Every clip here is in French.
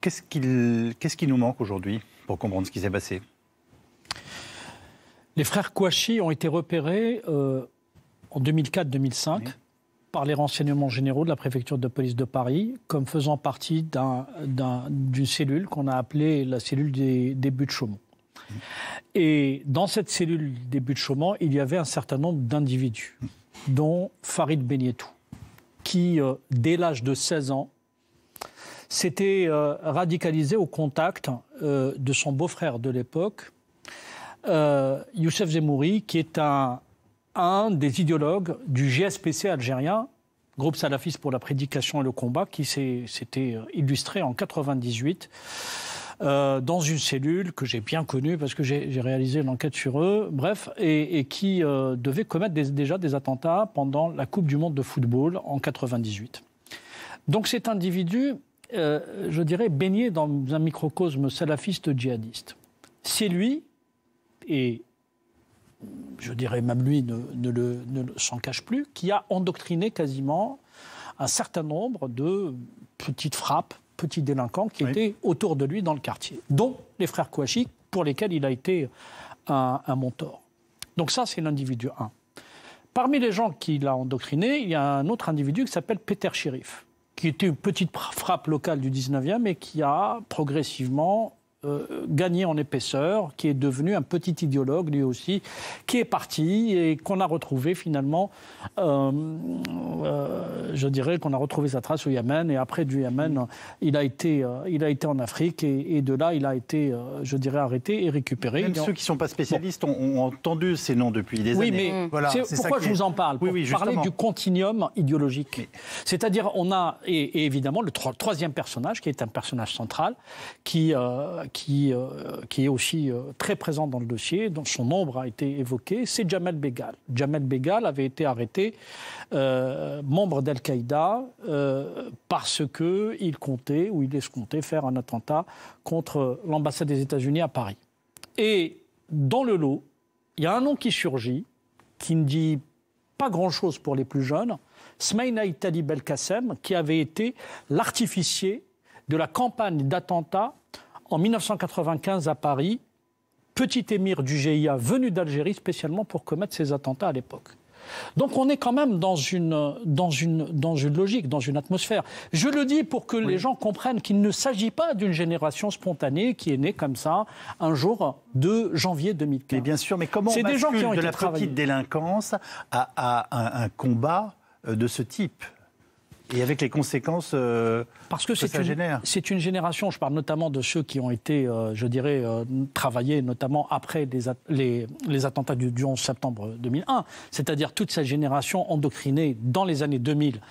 qu'est-ce qui nous manque aujourd'hui pour comprendre ce qui s'est passé? Les frères Kouachi ont été repérés en 2004-2005 par les renseignements généraux de la préfecture de police de Paris comme faisant partie d'une cellule qu'on a appelée la cellule des buts de Chaumont. Et dans cette cellule des buts de Chaumont, il y avait un certain nombre d'individus, dont Farid Benietou, qui, dès l'âge de 16 ans, s'était radicalisé au contact de son beau-frère de l'époque, Youssef Zemouri, qui est un des idéologues du GSPC algérien, groupe salafiste pour la prédication et le combat, qui s'était illustré en 1998 dans une cellule que j'ai bien connue parce que j'ai réalisé une enquête sur eux, bref, et qui devait commettre déjà des attentats pendant la Coupe du Monde de football en 1998. Donc cet individu, je dirais, baigné dans un microcosme salafiste djihadiste. C'est lui, et je dirais même lui ne s'en cache plus, qui a endoctriné quasiment un certain nombre de petites frappes, petits délinquants qui étaient autour de lui dans le quartier, dont les frères Kouachi, pour lesquels il a été un mentor. Donc ça, c'est l'individu 1. Parmi les gens qu'il a endoctrinés, il y a un autre individu qui s'appelle Peter Chérif, qui était une petite frappe locale du 19e et qui a progressivement gagné en épaisseur, qui est devenu un petit idéologue lui aussi, qui est parti et qu'on a retrouvé finalement, je dirais qu'on a retrouvé sa trace au Yémen, et après du Yémen, il a été en Afrique et de là il a été, je dirais, arrêté et récupéré. Même ceux qui ne sont pas spécialistes ont entendu ces noms depuis des années. Oui, mais voilà, c'est pourquoi je vous en parle, pour parler du continuum idéologique. C'est-à-dire, on a, et évidemment, le troisième personnage, qui est un personnage central, qui est aussi très présent dans le dossier, dont son nombre a été évoqué, c'est Jamel Begal. Jamel Begal avait été arrêté membre d'Al-Qaïda parce qu'il comptait, ou il escomptait, faire un attentat contre l'ambassade des États-Unis à Paris. Et dans le lot, il y a un nom qui surgit, qui ne dit pas grand-chose pour les plus jeunes, Smaïna Itali Belkacem, qui avait été l'artificier de la campagne d'attentats en 1995 à Paris, petit émir du GIA venu d'Algérie spécialement pour commettre ces attentats à l'époque. Donc on est quand même dans une logique, dans une atmosphère. Je le dis pour que les gens comprennent qu'il ne s'agit pas d'une génération spontanée qui est née comme ça un jour de janvier 2015. Mais bien sûr, mais comment on bascule de la petite délinquance à un combat de ce type ? Et avec les conséquences parce que ça génère. C'est une génération, je parle notamment de ceux qui ont été, je dirais, travaillés notamment après les attentats du 11 septembre 2001, c'est-à-dire toute cette génération endoctrinée dans les années 2000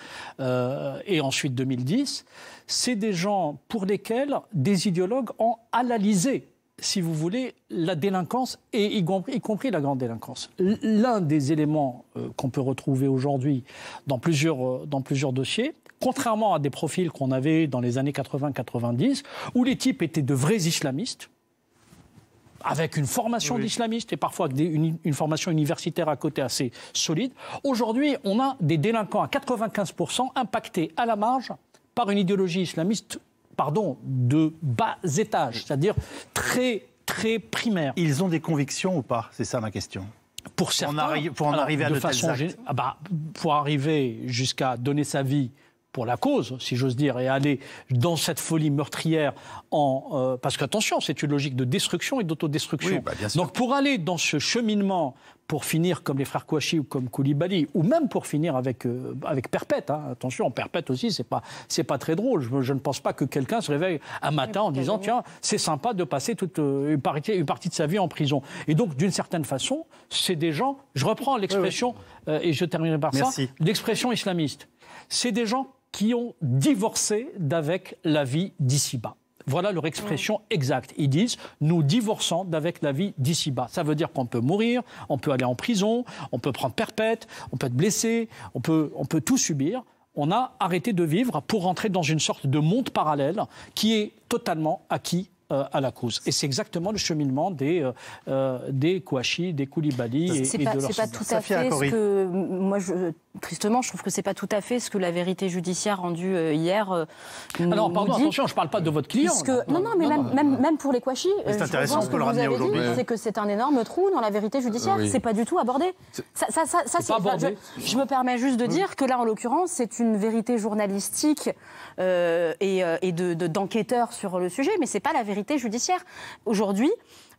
et ensuite 2010, c'est des gens pour lesquels des idéologues ont analysé, si vous voulez, la délinquance, et y compris la grande délinquance. L'un des éléments qu'on peut retrouver aujourd'hui dans plusieurs dossiers, contrairement à des profils qu'on avait dans les années 80-90, où les types étaient de vrais islamistes, avec une formation d'islamistes et parfois avec une formation universitaire à côté assez solide, aujourd'hui, on a des délinquants à 95% impactés à la marge par une idéologie islamiste de bas étage, c'est-à-dire très, très primaire. Ils ont des convictions ou pas? C'est ça ma question. Pour certains, pour en arriver à de tels actes. Pour arriver jusqu'à donner sa vie pour la cause, si j'ose dire, et aller dans cette folie meurtrière parce qu'attention, c'est une logique de destruction et d'autodestruction. Oui, bien sûr. Donc pour aller dans ce cheminement, pour finir comme les frères Kouachi ou comme Koulibaly, ou même pour finir avec Perpète, attention, Perpète aussi, c'est pas très drôle. Je ne pense pas que quelqu'un se réveille un matin en disant tiens, c'est sympa de passer toute une partie de sa vie en prison. Et donc, d'une certaine façon, c'est des gens, je reprends l'expression, et je terminerai par ça, l'expression islamiste. C'est des gens qui ont divorcé d'avec la vie d'ici-bas. Voilà leur expression exacte. Ils disent « nous divorçons d'avec la vie d'ici-bas ». Ça veut dire qu'on peut mourir, on peut aller en prison, on peut prendre perpète, on peut être blessé, on peut tout subir. On a arrêté de vivre pour rentrer dans une sorte de monde parallèle qui est totalement acquis à la cause. Et c'est exactement le cheminement des Kouachi, des Koulibaly et de leurs... C'est pas tout à fait ce que moi tristement, je trouve que c'est pas tout à fait ce que la vérité judiciaire rendue hier Alors, pardon, nous dit. attention, je parle pas de votre client. Même pour les Kouachi, c'est intéressant ce que le vous ramener avez aujourd'hui. dit, c'est que c'est un énorme trou dans la vérité judiciaire. Oui. C'est pas du tout abordé. Ça, pas abordé. je me permets juste de dire que là, en l'occurrence, c'est une vérité journalistique et d'enquêteurs sur le sujet, mais c'est pas la vérité judiciaire. Aujourd'hui,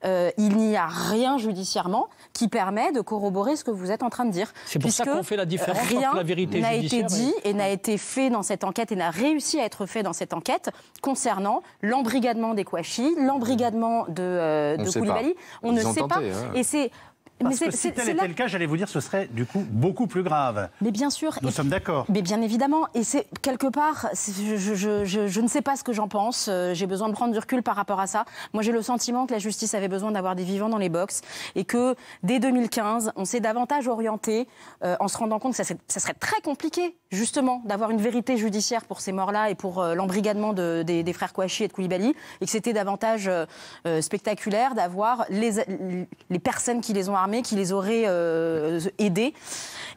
il n'y a rien judiciairement qui permet de corroborer ce que vous êtes en train de dire. C'est pour ça qu'on fait la différence rien entre la vérité n'a judiciaire été dit et n'a été fait dans cette enquête et n'a réussi à être fait dans cette enquête concernant l'embrigadement des Kouachi, l'embrigadement de Koulibaly. On ne sait pas. Et c'est... Parce que si tel était le cas, j'allais vous dire, ce serait du coup beaucoup plus grave. Mais bien sûr. Nous sommes d'accord. Mais bien évidemment. Et c'est quelque part, je ne sais pas ce que j'en pense. J'ai besoin de prendre du recul par rapport à ça. Moi, j'ai le sentiment que la justice avait besoin d'avoir des vivants dans les box et que dès 2015, on s'est davantage orienté en se rendant compte que ça serait très compliqué, justement, d'avoir une vérité judiciaire pour ces morts-là et pour l'embrigadement des frères Kouachi et de Koulibaly, et que c'était davantage spectaculaire d'avoir les personnes qui les ont armés, qui les auraient aidés,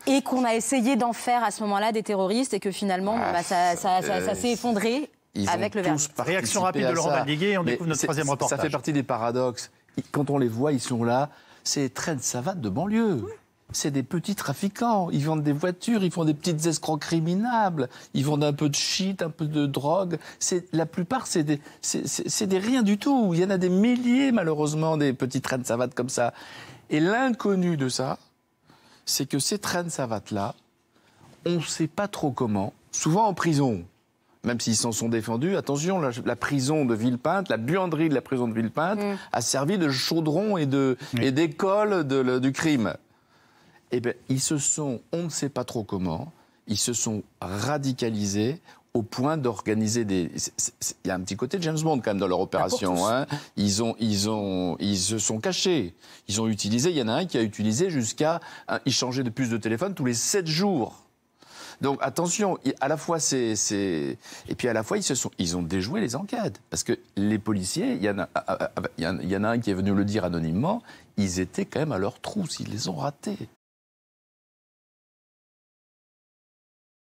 et qu'on a essayé d'en faire à ce moment-là des terroristes, et que finalement ça s'est effondré avec le verdict. Réaction rapide de Laurent Valdiguier, on découvre notre troisième reportage. Ça fait partie des paradoxes. Quand on les voit, ils sont là, c'est des trains de savate de banlieue. C'est des petits trafiquants. Ils vendent des voitures, ils font des petites escroqueries minables, ils vendent un peu de shit, un peu de drogue. La plupart, c'est des rien du tout. Il y en a des milliers, malheureusement, des petits trains de savate comme ça. Et l'inconnu de ça, c'est que ces trains de savate-là, on ne sait pas trop comment, souvent en prison, même s'ils s'en sont défendus, attention, la prison de Villepinte, la buanderie de la prison de Villepinte, a servi de chaudron et d'école du crime. Eh bien, on ne sait pas trop comment, ils se sont radicalisés au point d'organiser il y a un petit côté James Bond quand même dans leur opération. Hein. Ils se sont cachés. Ils ont utilisé, il y en a un qui a utilisé il changeait de puce de téléphone tous les 7 jours. Donc attention, à la fois et puis à la fois ils ont déjoué les enquêtes. Parce que les policiers, il y en a un qui est venu le dire anonymement, ils étaient quand même à leur trousse, ils les ont ratés.